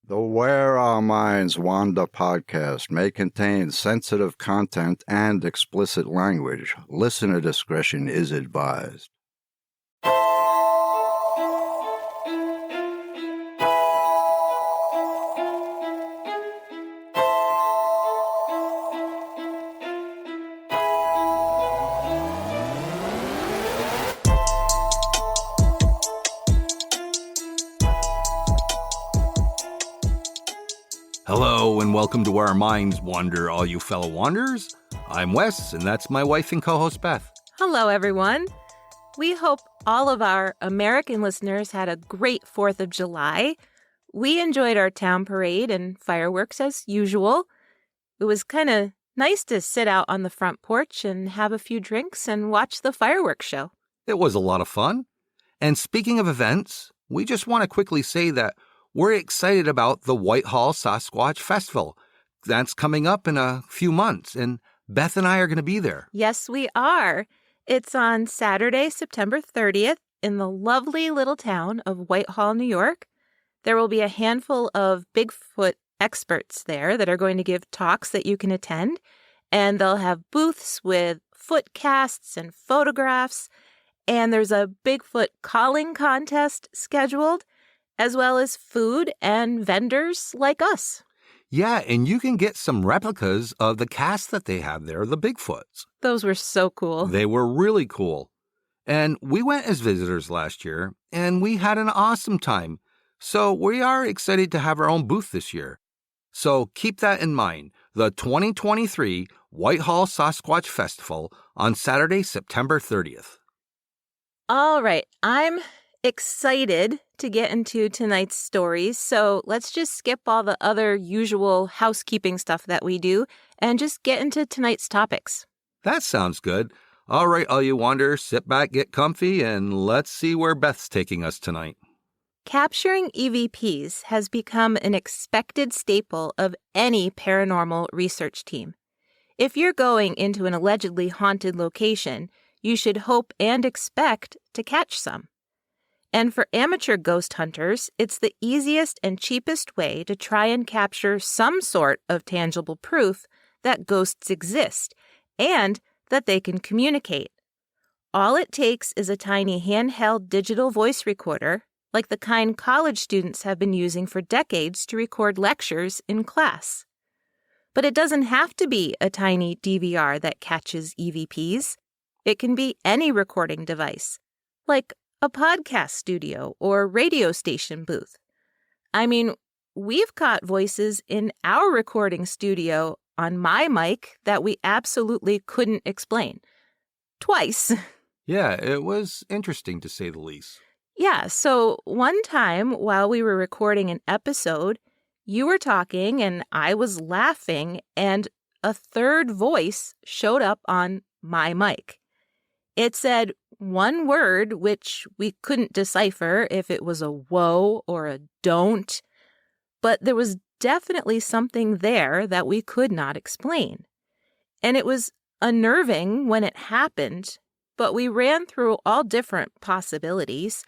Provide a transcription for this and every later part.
The Where Our Minds Wander podcast may contain sensitive content and explicit language. Listener discretion is advised. Hello and welcome to Where Our Minds Wander, all you fellow wanderers. I'm Wes, and that's my wife and co-host Beth. Hello, everyone. We hope all of our American listeners had a great 4th of July. We enjoyed our town parade and fireworks as usual. It was kind of nice to sit out on the front porch and have a few drinks and watch the fireworks show. It was a lot of fun. And speaking of events, we just want to quickly say that we're excited about the Whitehall Sasquatch Festival. That's coming up in a few months, and Beth and I are going to be there. Yes, we are. It's on Saturday, September 30th in the lovely little town of Whitehall, New York. There will be a handful of Bigfoot experts there that are going to give talks that you can attend, and they'll have booths with foot casts and photographs, and there's a Bigfoot calling contest scheduled, as well as food and vendors like us. Yeah, and you can get some replicas of the cast that they have there, the Bigfoots. Those were so cool. They were really cool. And we went as visitors last year, and we had an awesome time. So we are excited to have our own booth this year. So keep that in mind. The 2023 Whitehall Sasquatch Festival on Saturday, September 30th. All right, I'm excited to get into tonight's stories, so let's just skip all the other usual housekeeping stuff that we do and just get into tonight's topics. That sounds good. All right, all you wanderers, sit back, get comfy, and let's see where Beth's taking us tonight. Capturing EVPs has become an expected staple of any paranormal research team. If you're going into an allegedly haunted location, you should hope and expect to catch some. And for amateur ghost hunters, it's the easiest and cheapest way to try and capture some sort of tangible proof that ghosts exist and that they can communicate. All it takes is a tiny handheld digital voice recorder, like the kind college students have been using for decades to record lectures in class. But it doesn't have to be a tiny DVR that catches EVPs. It can be any recording device, like a podcast studio or radio station booth. I mean, we've caught voices in our recording studio on my mic that we absolutely couldn't explain. Twice. Yeah, it was interesting to say the least. Yeah, so one time while we were recording an episode, you were talking and I was laughing and a third voice showed up on my mic. It said one word, which we couldn't decipher if it was a whoa or a don't, but there was definitely something there that we could not explain. And it was unnerving when it happened, but we ran through all different possibilities.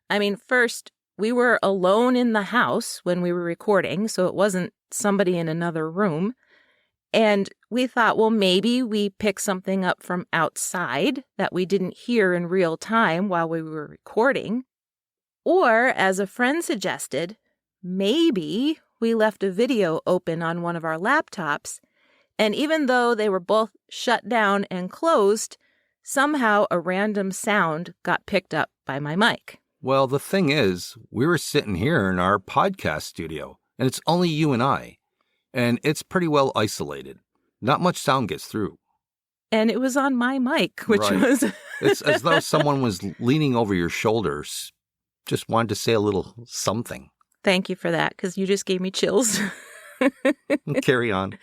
I mean, first, we were alone in the house when we were recording, so it wasn't somebody in another room. And we thought, well, maybe we picked something up from outside that we didn't hear in real time while we were recording. Or, as a friend suggested, maybe we left a video open on one of our laptops, and even though they were both shut down and closed, somehow a random sound got picked up by my mic. Well, the thing is, we were sitting here in our podcast studio, and it's only you and I. And it's pretty well isolated. Not much sound gets through. And it was on my mic, which was... It's as though someone was leaning over your shoulders, just wanted to say a little something. Thank you for that, because you just gave me chills. Carry on.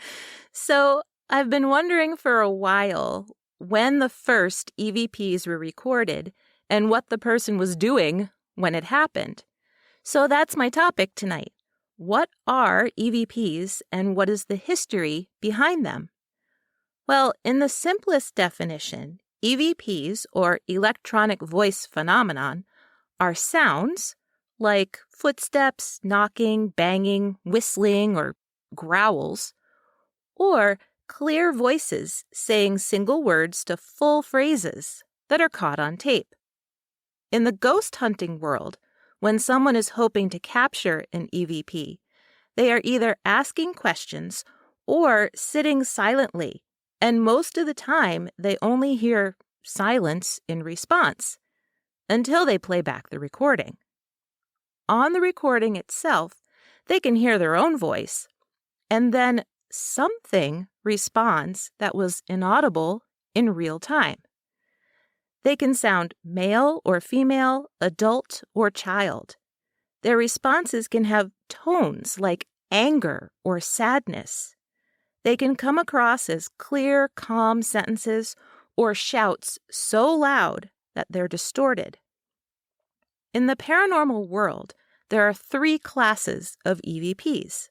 So I've been wondering for a while when the first EVPs were recorded and what the person was doing when it happened. So that's my topic tonight. What are EVPs and what is the history behind them? Well, in the simplest definition, EVPs, or electronic voice phenomenon, are sounds, like footsteps, knocking, banging, whistling, or growls, or clear voices saying single words to full phrases that are caught on tape. In the ghost hunting world, when someone is hoping to capture an EVP, they are either asking questions or sitting silently, and most of the time they only hear silence in response until they play back the recording. On the recording itself, they can hear their own voice, and then something responds that was inaudible in real time. They can sound male or female, adult or child. Their responses can have tones like anger or sadness. They can come across as clear, calm sentences or shouts so loud that they're distorted. In the paranormal world, there are 3 classes of EVPs.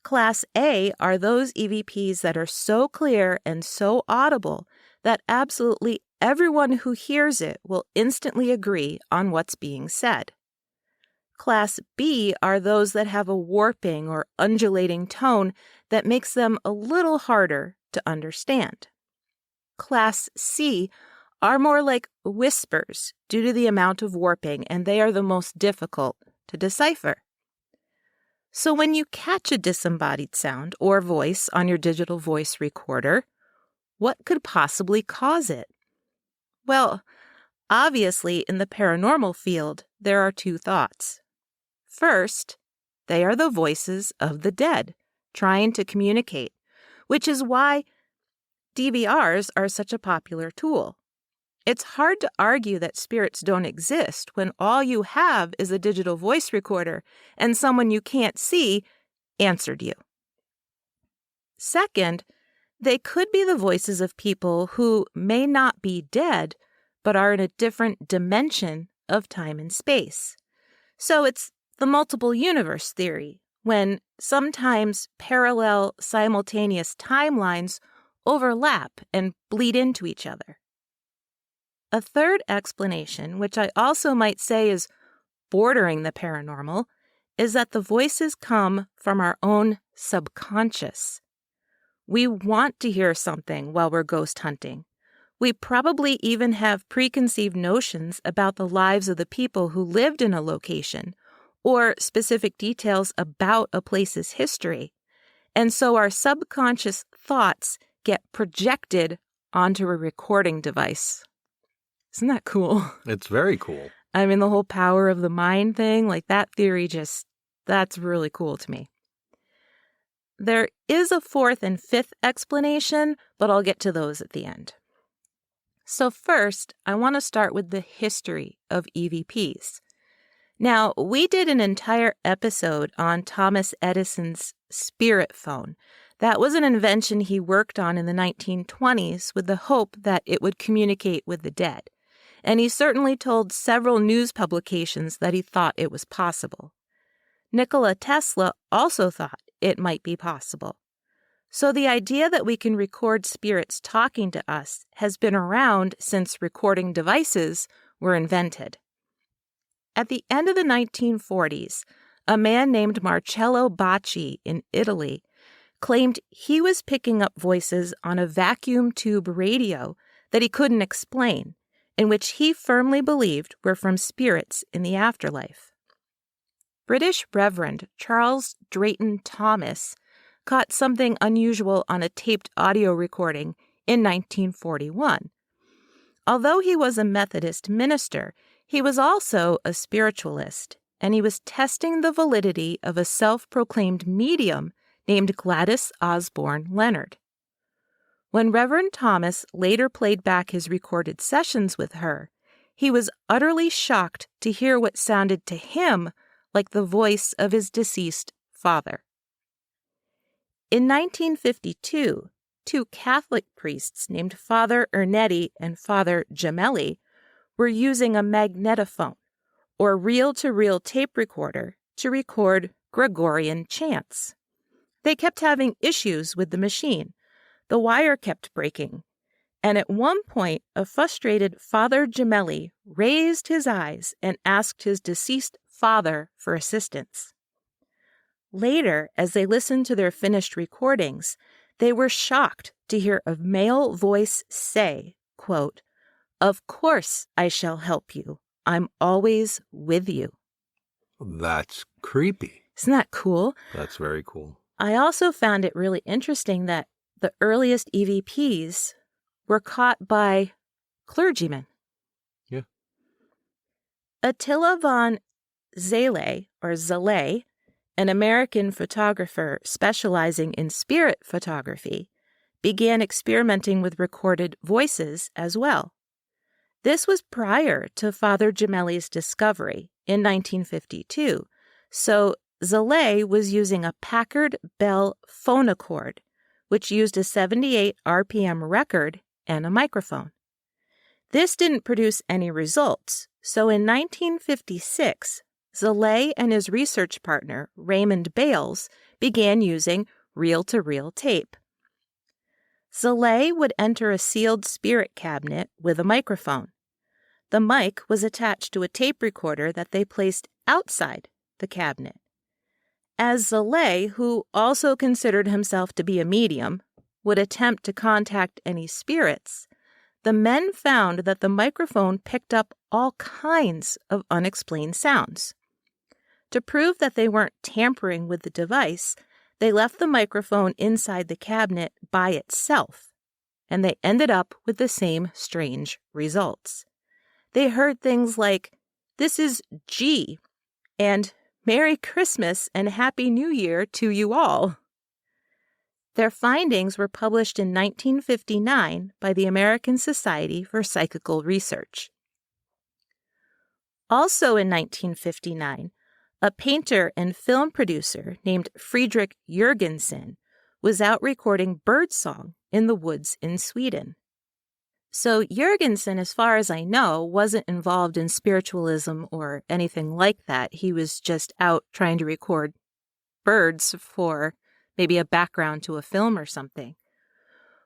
Class A are those EVPs that are so clear and so audible that absolutely everyone who hears it will instantly agree on what's being said. Class B are those that have a warping or undulating tone that makes them a little harder to understand. Class C are more like whispers due to the amount of warping, and they are the most difficult to decipher. So when you catch a disembodied sound or voice on your digital voice recorder, what could possibly cause it? Well, obviously, in the paranormal field, there are 2 thoughts. First, they are the voices of the dead trying to communicate, which is why DVRs are such a popular tool. It's hard to argue that spirits don't exist when all you have is a digital voice recorder and someone you can't see answered you. Second, they could be the voices of people who may not be dead, but are in a different dimension of time and space. So it's the multiple universe theory, when sometimes parallel, simultaneous timelines overlap and bleed into each other. A third explanation, which I also might say is bordering the paranormal, is that the voices come from our own subconscious. We want to hear something while we're ghost hunting. We probably even have preconceived notions about the lives of the people who lived in a location, or specific details about a place's history. And so our subconscious thoughts get projected onto a recording device. Isn't that cool? It's very cool. I mean, the whole power of the mind thing, like that theory that's really cool to me. There is a 4th and 5th explanation, but I'll get to those at the end. So first, I want to start with the history of EVPs. Now, we did an entire episode on Thomas Edison's spirit phone. That was an invention he worked on in the 1920s with the hope that it would communicate with the dead. And he certainly told several news publications that he thought it was possible. Nikola Tesla also thought it might be possible. So the idea that we can record spirits talking to us has been around since recording devices were invented. At the end of the 1940s, a man named Marcello Bacci in Italy claimed he was picking up voices on a vacuum tube radio that he couldn't explain, in which he firmly believed were from spirits in the afterlife. British Reverend Charles Drayton Thomas caught something unusual on a taped audio recording in 1941. Although he was a Methodist minister, he was also a spiritualist, and he was testing the validity of a self-proclaimed medium named Gladys Osborne Leonard. When Reverend Thomas later played back his recorded sessions with her, he was utterly shocked to hear what sounded to him like the voice of his deceased father. In 1952, 2 Catholic priests named Father Ernetti and Father Gemelli were using a magnetophone, or reel-to-reel tape recorder, to record Gregorian chants. They kept having issues with the machine. The wire kept breaking, and at one point, a frustrated Father Gemelli raised his eyes and asked his deceased father for assistance. Later, as they listened to their finished recordings, they were shocked to hear a male voice say, quote, "Of course I shall help you. I'm always with you." That's creepy. Isn't that cool? That's very cool. I also found it really interesting that the earliest EVPs were caught by clergymen. Yeah. Attila von Zale, an American photographer specializing in spirit photography, began experimenting with recorded voices as well. This was prior to Father Gemelli's discovery in 1952, so Zale was using a Packard Bell phonochord, which used a 78 RPM record and a microphone. This didn't produce any results, so in 1956, Zale and his research partner, Raymond Bales, began using reel-to-reel tape. Zale would enter a sealed spirit cabinet with a microphone. The mic was attached to a tape recorder that they placed outside the cabinet. As Zale, who also considered himself to be a medium, would attempt to contact any spirits, the men found that the microphone picked up all kinds of unexplained sounds. To prove that they weren't tampering with the device, they left the microphone inside the cabinet by itself, and they ended up with the same strange results. They heard things like, "This is G," and "Merry Christmas and Happy New Year to you all." Their findings were published in 1959 by the American Society for Psychical Research. Also in 1959, a painter and film producer named Friedrich Jürgensen was out recording birdsong in the woods in Sweden. So Jürgensen, as far as I know, wasn't involved in spiritualism or anything like that. He was just out trying to record birds for maybe a background to a film or something.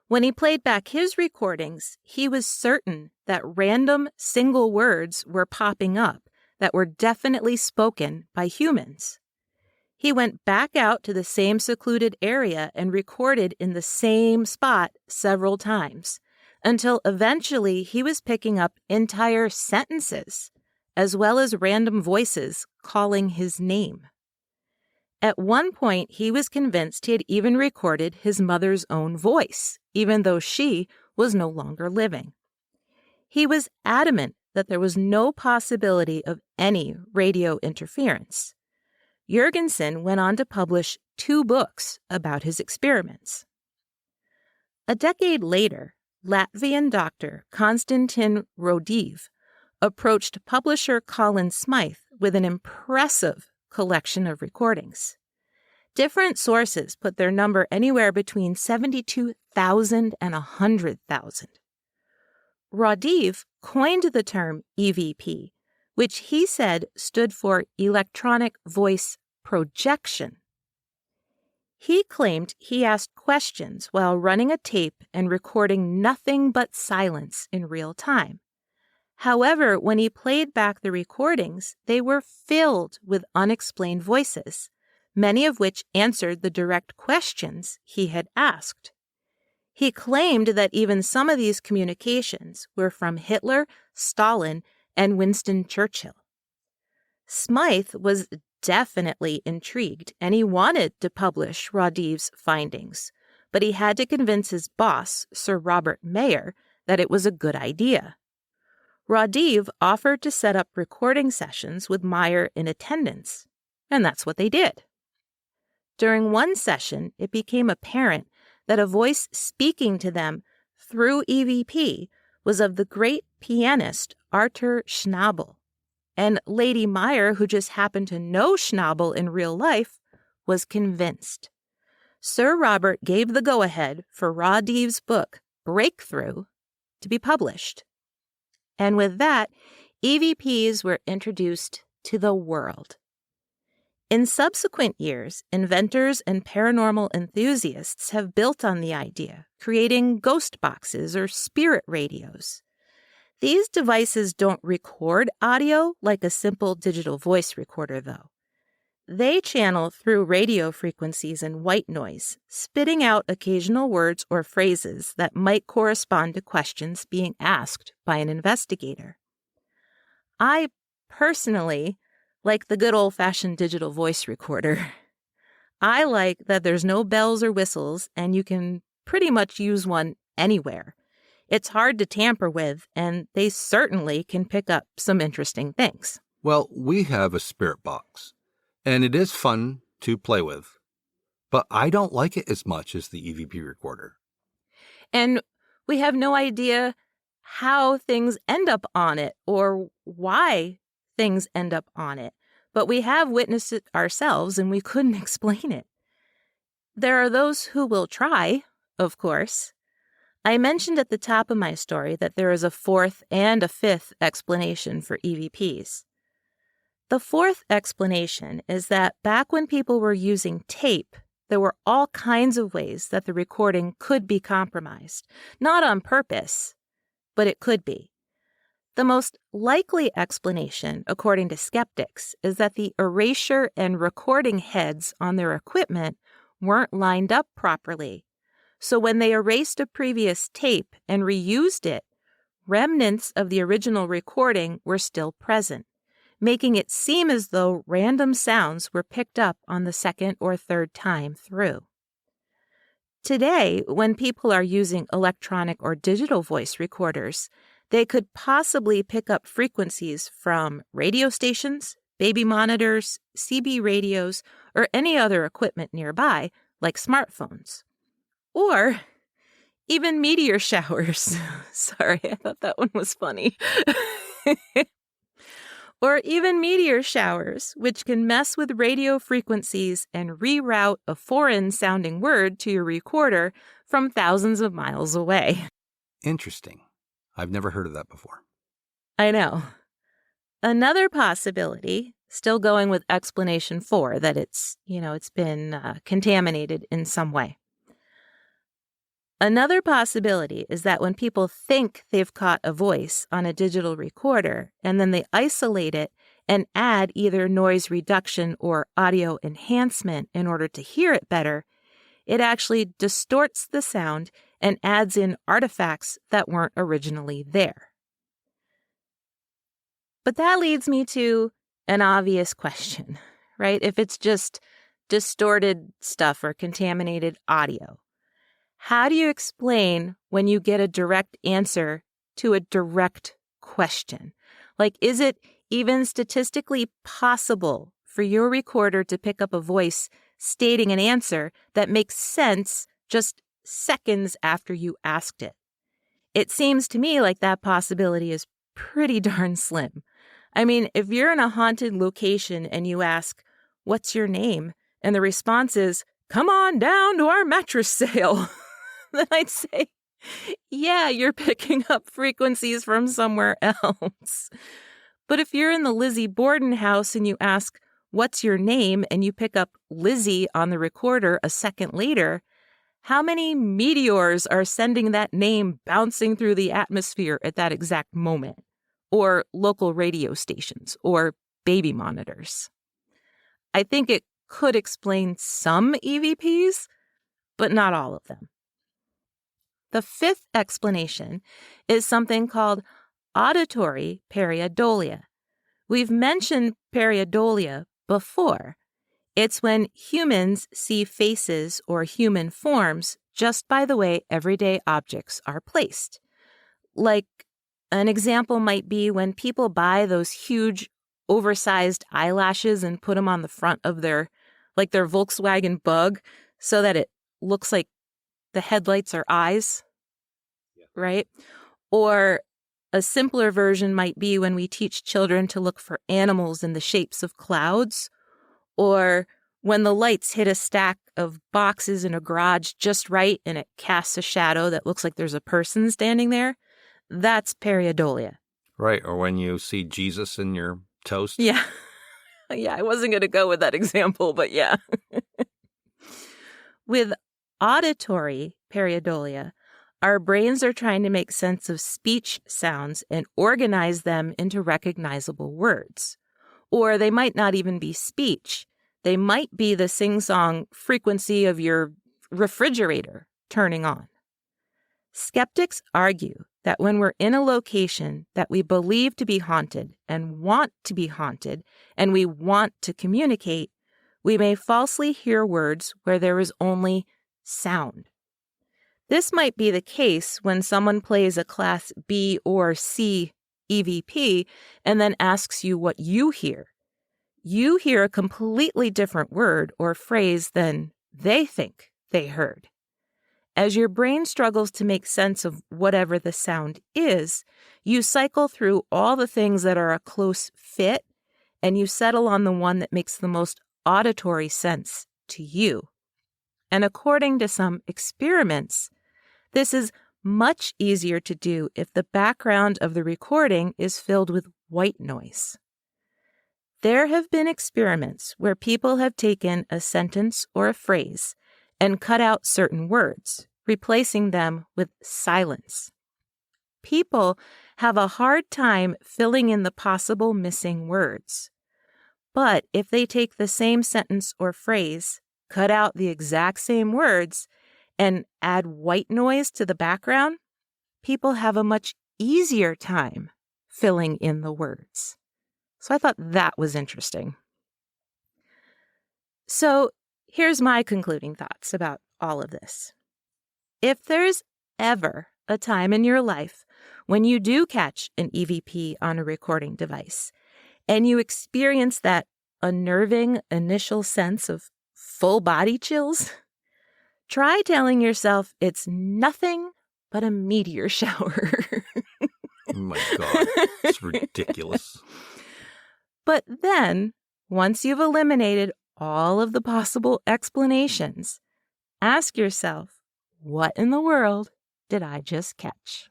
When he played back his recordings, he was certain that random single words were popping up that were definitely spoken by humans. He went back out to the same secluded area and recorded in the same spot several times, until eventually he was picking up entire sentences, as well as random voices calling his name. At one point, he was convinced he had even recorded his mother's own voice, even though she was no longer living. He was adamant that there was no possibility of any radio interference. Jürgensen went on to publish 2 books about his experiments. A decade later, Latvian doctor Konstantin Rodiv approached publisher Colin Smythe with an impressive collection of recordings. Different sources put their number anywhere between 72,000 and 100,000. Rodiv coined the term EVP, which he said stood for electronic voice projection. He claimed he asked questions while running a tape and recording nothing but silence in real time. However, when he played back the recordings, they were filled with unexplained voices, many of which answered the direct questions he had asked. He claimed that even some of these communications were from Hitler, Stalin, and Winston Churchill. Smythe was definitely intrigued, and he wanted to publish Rodiv's findings, but he had to convince his boss, Sir Robert Mayer, that it was a good idea. Rodiv offered to set up recording sessions with Meyer in attendance, and that's what they did. During one session, it became apparent that a voice speaking to them through EVP was of the great pianist Arthur Schnabel, and Lady Meyer, who just happened to know Schnabel in real life, was convinced. Sir Robert gave the go-ahead for Rodiv's book, Breakthrough, to be published. And with that, EVPs were introduced to the world. In subsequent years, inventors and paranormal enthusiasts have built on the idea, creating ghost boxes or spirit radios. These devices don't record audio like a simple digital voice recorder, though. They channel through radio frequencies and white noise, spitting out occasional words or phrases that might correspond to questions being asked by an investigator. I personally like the good old-fashioned digital voice recorder. I like that there's no bells or whistles, and you can pretty much use one anywhere. It's hard to tamper with, and they certainly can pick up some interesting things. Well, we have a spirit box, and it is fun to play with, but I don't like it as much as the EVP recorder. And we have no idea how things end up on it or why things end up on it, but we have witnessed it ourselves, and we couldn't explain it. There are those who will try, of course. I mentioned at the top of my story that there is a fourth and a fifth explanation for EVPs. The fourth explanation is that back when people were using tape, there were all kinds of ways that the recording could be compromised. Not on purpose, but it could be. The most likely explanation, according to skeptics, is that the erasure and recording heads on their equipment weren't lined up properly. So when they erased a previous tape and reused it, remnants of the original recording were still present, making it seem as though random sounds were picked up on the second or third time through. Today, when people are using electronic or digital voice recorders, they could possibly pick up frequencies from radio stations, baby monitors, CB radios, or any other equipment nearby, like smartphones. Or even meteor showers. Sorry, I thought that one was funny. Or even meteor showers, which can mess with radio frequencies and reroute a foreign-sounding word to your recorder from thousands of miles away. Interesting. I've never heard of that before. I know. Another possibility, still going with explanation 4, that it's been contaminated in some way. Another possibility is that when people think they've caught a voice on a digital recorder and then they isolate it and add either noise reduction or audio enhancement in order to hear it better, it actually distorts the sound and adds in artifacts that weren't originally there. But that leads me to an obvious question, right? If it's just distorted stuff or contaminated audio, how do you explain when you get a direct answer to a direct question? Like, is it even statistically possible for your recorder to pick up a voice stating an answer that makes sense just seconds after you asked it? It seems to me like that possibility is pretty darn slim. I mean, if you're in a haunted location and you ask, "What's your name?" and the response is, "Come on down to our mattress sale," then I'd say, yeah, you're picking up frequencies from somewhere else. But if you're in the Lizzie Borden house and you ask, "What's your name?" and you pick up Lizzie on the recorder a second later, how many meteors are sending that name bouncing through the atmosphere at that exact moment? Or local radio stations, or baby monitors? I think it could explain some EVPs, but not all of them. The fifth explanation is something called auditory pareidolia. We've mentioned pareidolia before. It's when humans see faces or human forms just by the way everyday objects are placed. Like, an example might be when people buy those huge, oversized eyelashes and put them on the front of their Volkswagen Bug so that it looks like the headlights are eyes, right? Or a simpler version might be when we teach children to look for animals in the shapes of clouds, or when the lights hit a stack of boxes in a garage just right and it casts a shadow that looks like there's a person standing there. That's pareidolia. Right, or when you see Jesus in your toast. Yeah. Yeah, I wasn't going to go with that example, but yeah. With auditory pareidolia, Our brains are trying to make sense of speech sounds and organize them into recognizable words. Or they might not even be speech. They might be the sing-song frequency of your refrigerator turning on. Skeptics argue that when we're in a location that we believe to be haunted and want to be haunted, and we want to communicate, we may falsely hear words where there is only sound. This might be the case when someone plays a Class B or C EVP and then asks you what you hear. You hear a completely different word or phrase than they think they heard. As your brain struggles to make sense of whatever the sound is, you cycle through all the things that are a close fit, and you settle on the one that makes the most auditory sense to you. And according to some experiments, this is much easier to do if the background of the recording is filled with white noise. There have been experiments where people have taken a sentence or a phrase and cut out certain words, replacing them with silence. People have a hard time filling in the possible missing words. But if they take the same sentence or phrase, cut out the exact same words, and add white noise to the background, people have a much easier time filling in the words. So I thought that was interesting. So here's my concluding thoughts about all of this. If there's ever a time in your life when you do catch an EVP on a recording device and you experience that unnerving initial sense of full body chills, try telling yourself it's nothing but a meteor shower. Oh my God, it's ridiculous. But then, once you've eliminated all of the possible explanations, ask yourself, what in the world did I just catch?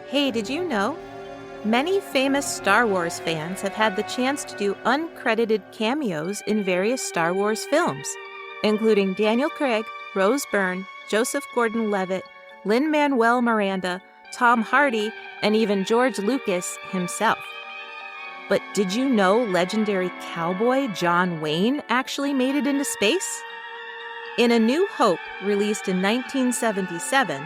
Hey, did you know? Many famous Star Wars fans have had the chance to do uncredited cameos in various Star Wars films, including Daniel Craig, Rose Byrne, Joseph Gordon-Levitt, Lin-Manuel Miranda, Tom Hardy, and even George Lucas himself. But did you know legendary cowboy John Wayne actually made it into space? In A New Hope, released in 1977,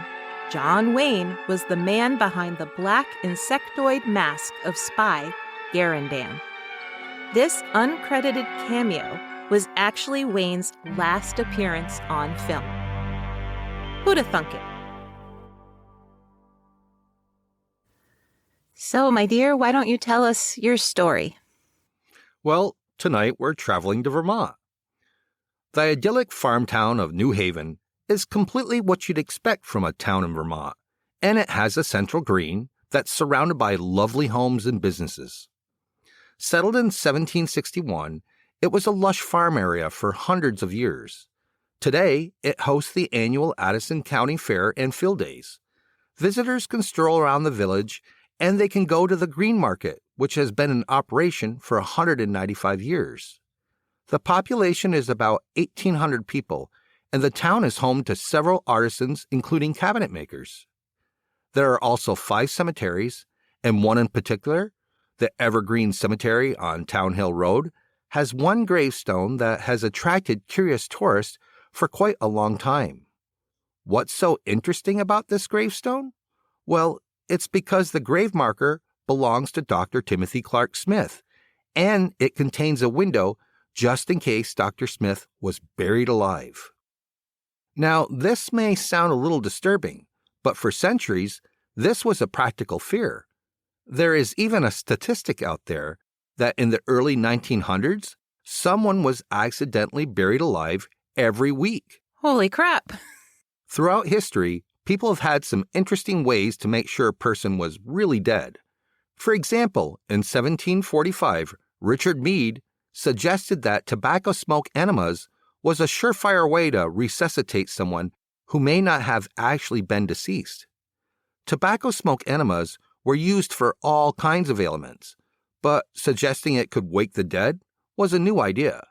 John Wayne was the man behind the black insectoid mask of spy Garandan. This uncredited cameo was actually Wayne's last appearance on film. Who'd have thunk it? So, my dear, why don't you tell us your story? Well, tonight we're traveling to Vermont. The idyllic farm town of New Haven is completely what you'd expect from a town in Vermont, and it has a central green that's surrounded by lovely homes and businesses. Settled in 1761, it was a lush farm area for hundreds of years. Today, it hosts the annual Addison County Fair and Field Days. Visitors can stroll around the village, and they can go to the Green Market, which has been in operation for 195 years. The population is about 1,800 people, and the town is home to several artisans, including cabinet makers. There are also 5 cemeteries, and one in particular, the Evergreen Cemetery on Town Hill Road, has one gravestone that has attracted curious tourists for quite a long time. What's so interesting about this gravestone? Well, it's because the grave marker belongs to Dr. Timothy Clark Smith, and it contains a window just in case Dr. Smith was buried alive. Now, this may sound a little disturbing, but for centuries, this was a practical fear. There is even a statistic out there that in the early 1900s, someone was accidentally buried alive every week. Holy crap. Throughout history, people have had some interesting ways to make sure a person was really dead. For example, in 1745, Richard Meade suggested that tobacco smoke enemas was a surefire way to resuscitate someone who may not have actually been deceased. Tobacco smoke enemas were used for all kinds of ailments, but suggesting it could wake the dead was a new idea.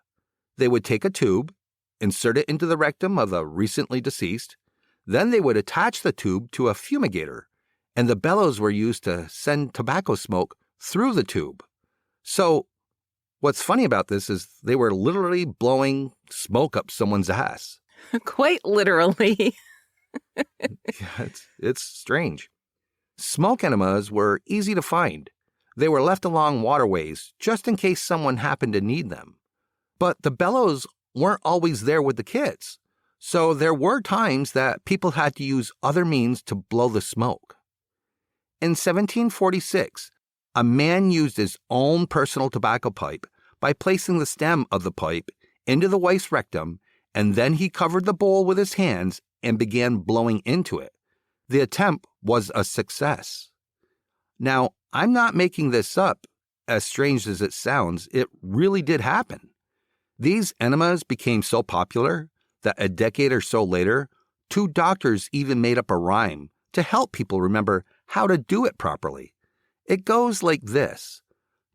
They would take a tube, insert it into the rectum of the recently deceased, then they would attach the tube to a fumigator, and the bellows were used to send tobacco smoke through the tube. So, what's funny about this is they were literally blowing smoke up someone's ass. Quite literally. Yeah, it's strange. Smoke enemas were easy to find. They were left along waterways just in case someone happened to need them. But the bellows weren't always there with the kids, so there were times that people had to use other means to blow the smoke. In 1746, a man used his own personal tobacco pipe by placing the stem of the pipe into the wife's rectum, and then he covered the bowl with his hands and began blowing into it. The attempt was a success. Now, I'm not making this up. As strange as it sounds, it really did happen. These enemas became so popular that a decade or so later, 2 doctors even made up a rhyme to help people remember how to do it properly. It goes like this: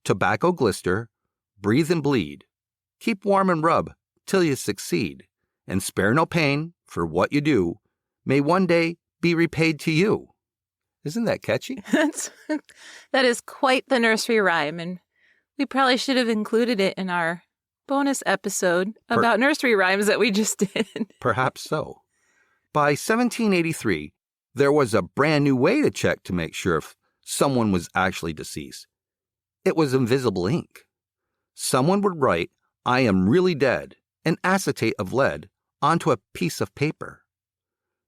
tobacco glister, breathe and bleed, keep warm and rub till you succeed, and spare no pain for what you do, may one day be repaid to you. Isn't that catchy? That is quite the nursery rhyme, and we probably should have included it in our bonus episode about nursery rhymes that we just did. Perhaps so. By 1783, there was a brand new way to check to make sure if someone was actually deceased. It was invisible ink. Someone would write, "I am really dead," and acetate of lead onto a piece of paper.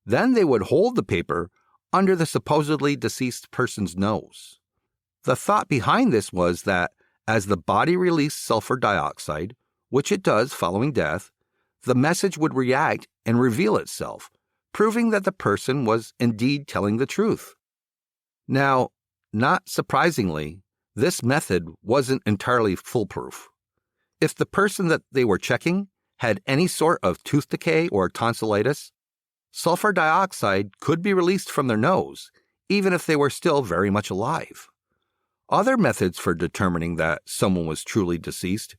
Then they would hold the paper under the supposedly deceased person's nose. The thought behind this was that as the body released sulfur dioxide, which it does following death, the message would react and reveal itself, proving that the person was indeed telling the truth. Now, not surprisingly, this method wasn't entirely foolproof. If the person that they were checking had any sort of tooth decay or tonsillitis, sulfur dioxide could be released from their nose, even if they were still very much alive. Other methods for determining that someone was truly deceased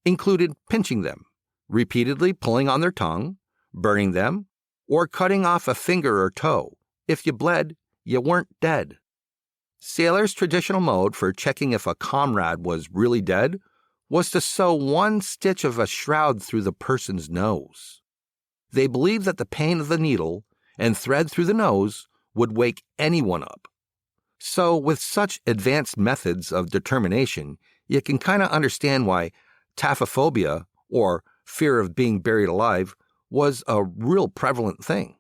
included pinching them, repeatedly pulling on their tongue, burning them, or cutting off a finger or toe. If you bled, you weren't dead. Sailors' traditional mode for checking if a comrade was really dead was to sew one stitch of a shroud through the person's nose. They believed that the pain of the needle and thread through the nose would wake anyone up. So with such advanced methods of determination, you can kind of understand why taphophobia, or fear of being buried alive, was a real prevalent thing.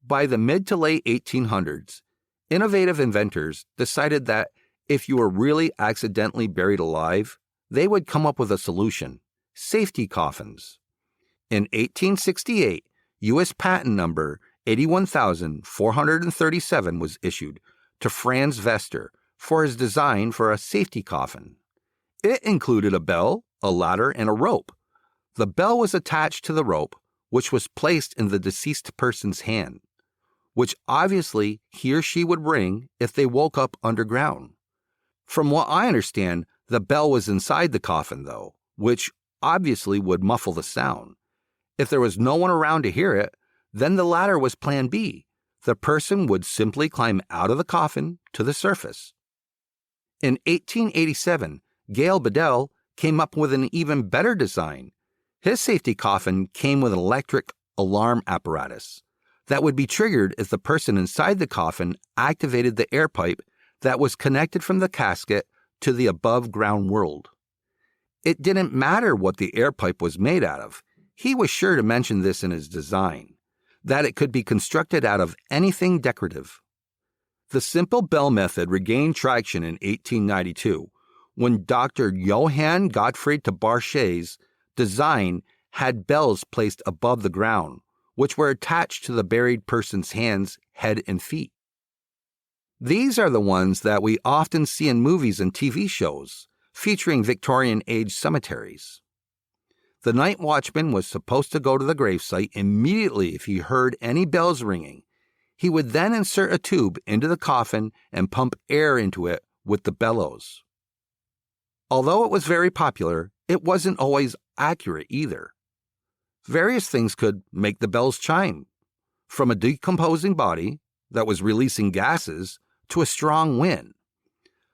By the mid to late 1800s, innovative inventors decided that if you were really accidentally buried alive, they would come up with a solution: safety coffins. In 1868, U.S. patent number 81,437 was issued to Franz Vester for his design for a safety coffin. It included a bell, a ladder, and a rope. The bell was attached to the rope, which was placed in the deceased person's hand, which obviously he or she would ring if they woke up underground. From what I understand, the bell was inside the coffin, though, which obviously would muffle the sound. If there was no one around to hear it, then the ladder was plan B. The person would simply climb out of the coffin to the surface. In 1887, Gail Bedell came up with an even better design. His safety coffin came with an electric alarm apparatus that would be triggered if the person inside the coffin activated the air pipe that was connected from the casket to the above-ground world. It didn't matter what the air pipe was made out of. He was sure to mention this in his design, that it could be constructed out of anything decorative. The simple bell method regained traction in 1892 when Dr. Johann Gottfried Tabarchet's design had bells placed above the ground, which were attached to the buried person's hands, head, and feet. These are the ones that we often see in movies and TV shows featuring Victorian-age cemeteries. The night watchman was supposed to go to the gravesite immediately if he heard any bells ringing. He would then insert a tube into the coffin and pump air into it with the bellows. Although it was very popular, it wasn't always accurate either. Various things could make the bells chime, from a decomposing body that was releasing gases to a strong wind.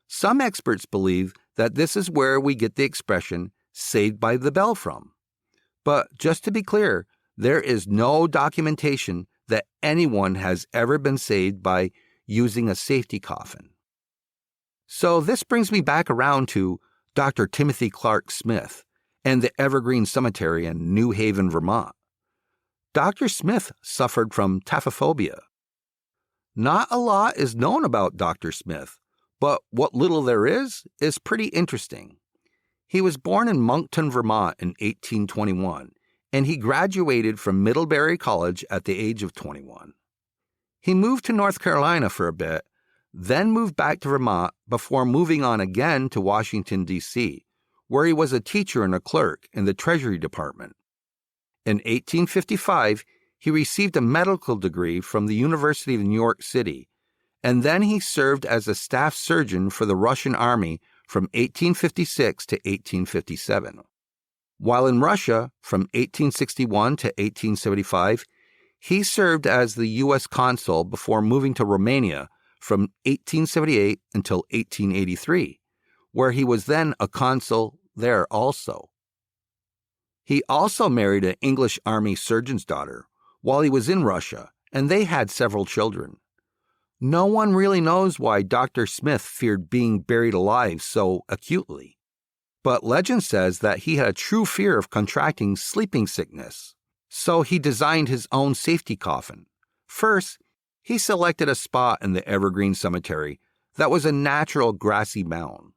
Some experts believe that this is where we get the expression "saved by the bell" from. But just to be clear, there is no documentation that anyone has ever been saved by using a safety coffin. So this brings me back around to Dr. Timothy Clark Smith and the Evergreen Cemetery in New Haven, Vermont. Dr. Smith suffered from taphophobia. Not a lot is known about Dr. Smith, but what little there is pretty interesting. He was born in Moncton, Vermont in 1821, and he graduated from Middlebury College at the age of 21. He moved to North Carolina for a bit, then moved back to Vermont before moving on again to Washington, D.C., where he was a teacher and a clerk in the Treasury Department. In 1855, he received a medical degree from the University of New York City, and then he served as a staff surgeon for the Russian Army from 1856 to 1857. While in Russia, from 1861 to 1875, he served as the U.S. consul before moving to Romania from 1878 until 1883, where he was then a consul there also. He also married an English Army surgeon's daughter while he was in Russia, and they had several children. No one really knows why Dr. Smith feared being buried alive so acutely, but legend says that he had a true fear of contracting sleeping sickness, so he designed his own safety coffin. First, he selected a spot in the Evergreen Cemetery that was a natural grassy mound.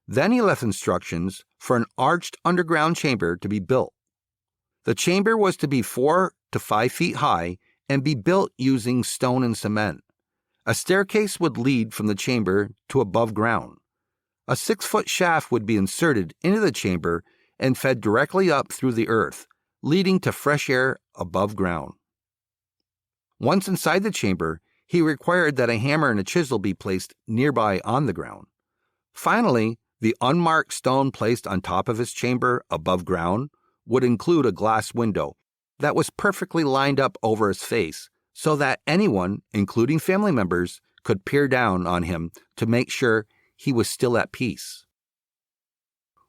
Then he left instructions for an arched underground chamber to be built. The chamber was to be 4 to 5 feet high and be built using stone and cement. A staircase would lead from the chamber to above ground. A 6-foot shaft would be inserted into the chamber and fed directly up through the earth, leading to fresh air above ground. Once inside the chamber, he required that a hammer and a chisel be placed nearby on the ground. Finally, the unmarked stone placed on top of his chamber above ground would include a glass window that was perfectly lined up over his face so that anyone, including family members, could peer down on him to make sure he was still at peace.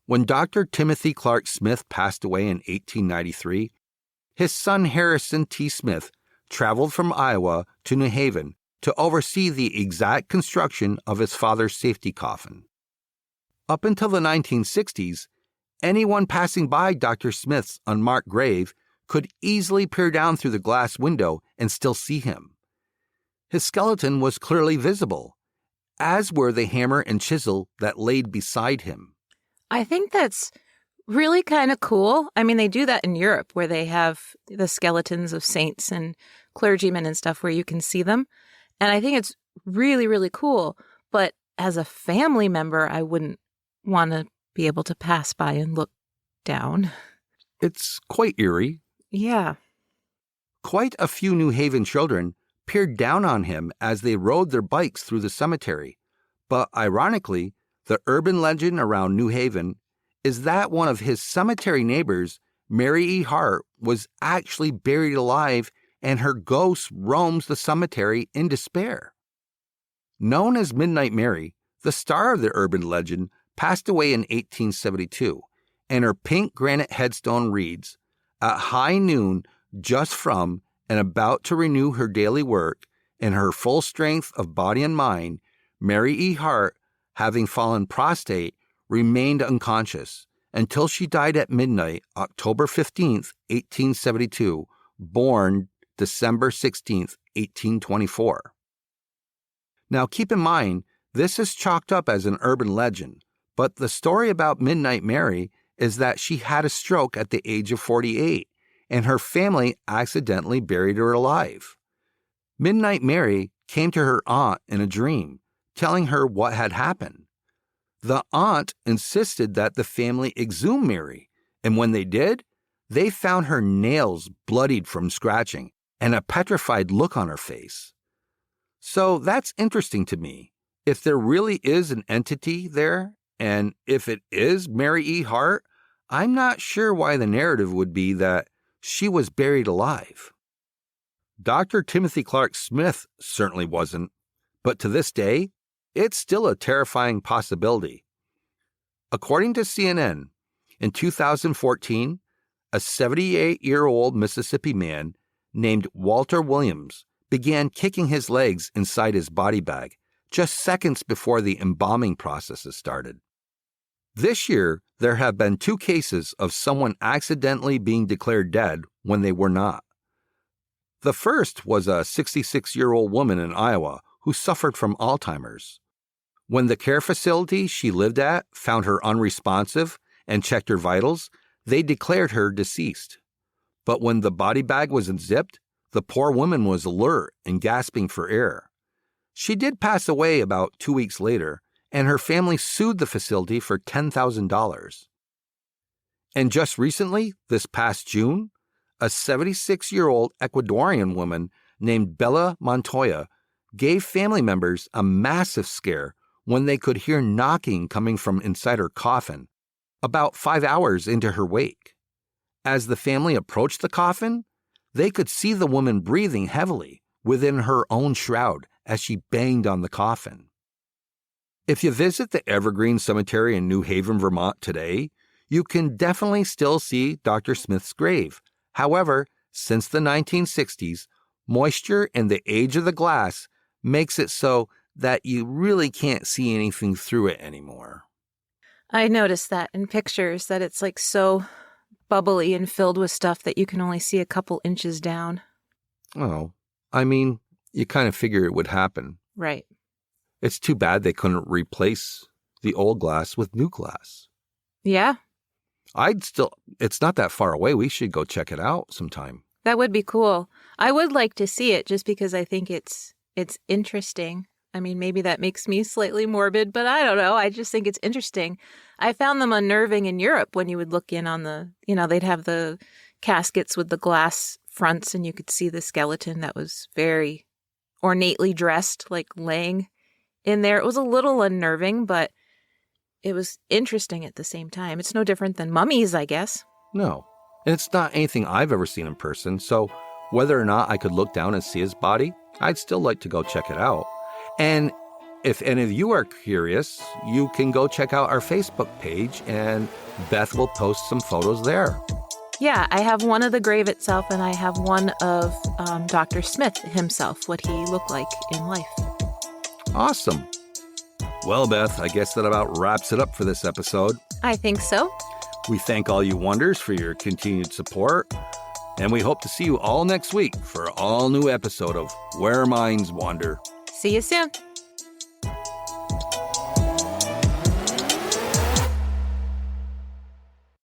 When Dr. Timothy Clark Smith passed away in 1893, his son Harrison T. Smith traveled from Iowa to New Haven to oversee the exact construction of his father's safety coffin. Up until the 1960s, anyone passing by Dr. Smith's unmarked grave could easily peer down through the glass window and still see him. His skeleton was clearly visible, as were the hammer and chisel that laid beside him. I think that's really kind of cool. I mean, they do that in Europe where they have the skeletons of saints and clergymen and stuff where you can see them. And I think it's really, really cool. But as a family member, I wouldn't want to be able to pass by and look down. It's quite eerie. Yeah. Quite a few New Haven children peered down on him as they rode their bikes through the cemetery. But ironically, the urban legend around New Haven is that one of his cemetery neighbors, Mary E. Hart, was actually buried alive and her ghost roams the cemetery in despair. Known as Midnight Mary, the star of the urban legend passed away in 1872, and her pink granite headstone reads, "At high noon, just from and about to renew her daily work, in her full strength of body and mind, Mary E. Hart, having fallen prostrate, remained unconscious until she died at midnight, October 15th, 1872, born December 16th, 1824. Now keep in mind, this is chalked up as an urban legend, but the story about Midnight Mary is that she had a stroke at the age of 48, and her family accidentally buried her alive. Midnight Mary came to her aunt in a dream, telling her what had happened. The aunt insisted that the family exhume Mary, and when they did, they found her nails bloodied from scratching and a petrified look on her face. So that's interesting to me. If there really is an entity there And if it is Mary E. Hart, I'm not sure why the narrative would be that she was buried alive. Dr. Timothy Clark Smith certainly wasn't, but to this day, it's still a terrifying possibility. According to CNN, in 2014, a 78-year-old Mississippi man named Walter Williams began kicking his legs inside his body bag just seconds before the embalming processes started. This year, there have been 2 cases of someone accidentally being declared dead when they were not. The first was a 66-year-old woman in Iowa who suffered from Alzheimer's. When the care facility she lived at found her unresponsive and checked her vitals, they declared her deceased. But when the body bag was unzipped, the poor woman was alert and gasping for air. She did pass away about 2 weeks later, and her family sued the facility for $10,000. And just recently, this past June, a 76-year-old Ecuadorian woman named Bella Montoya gave family members a massive scare when they could hear knocking coming from inside her coffin, about 5 hours into her wake. As the family approached the coffin, they could see the woman breathing heavily within her own shroud as she banged on the coffin. If you visit the Evergreen Cemetery in New Haven, Vermont today, you can definitely still see Dr. Smith's grave. However, since the 1960s, moisture and the age of the glass makes it so that you really can't see anything through it anymore. I noticed that in pictures, that it's like so bubbly and filled with stuff that you can only see a couple inches down. Oh, I mean, you kind of figure it would happen. Right. It's too bad they couldn't replace the old glass with new glass. Yeah. It's not that far away. We should go check it out sometime. That would be cool. I would like to see it just because I think it's interesting. I mean, maybe that makes me slightly morbid, but I don't know. I just think it's interesting. I found them unnerving in Europe when you would look in on they'd have the caskets with the glass fronts and you could see the skeleton that was very ornately dressed, like laying in there. It was a little unnerving, but it was interesting at the same time. It's no different than mummies, I guess. No, and it's not anything I've ever seen in person, so whether or not I could look down and see his body, I'd still like to go check it out. And if any of you are curious, you can go check out our Facebook page, and Beth will post some photos there. Yeah, I have one of the grave itself, and I have one of Dr. Smith himself, what he looked like in life. Awesome. Well, Beth, I guess that about wraps it up for this episode. I think so. We thank all you wonders for your continued support, and we hope to see you all next week for an all-new episode of Where Minds Wander. See you soon.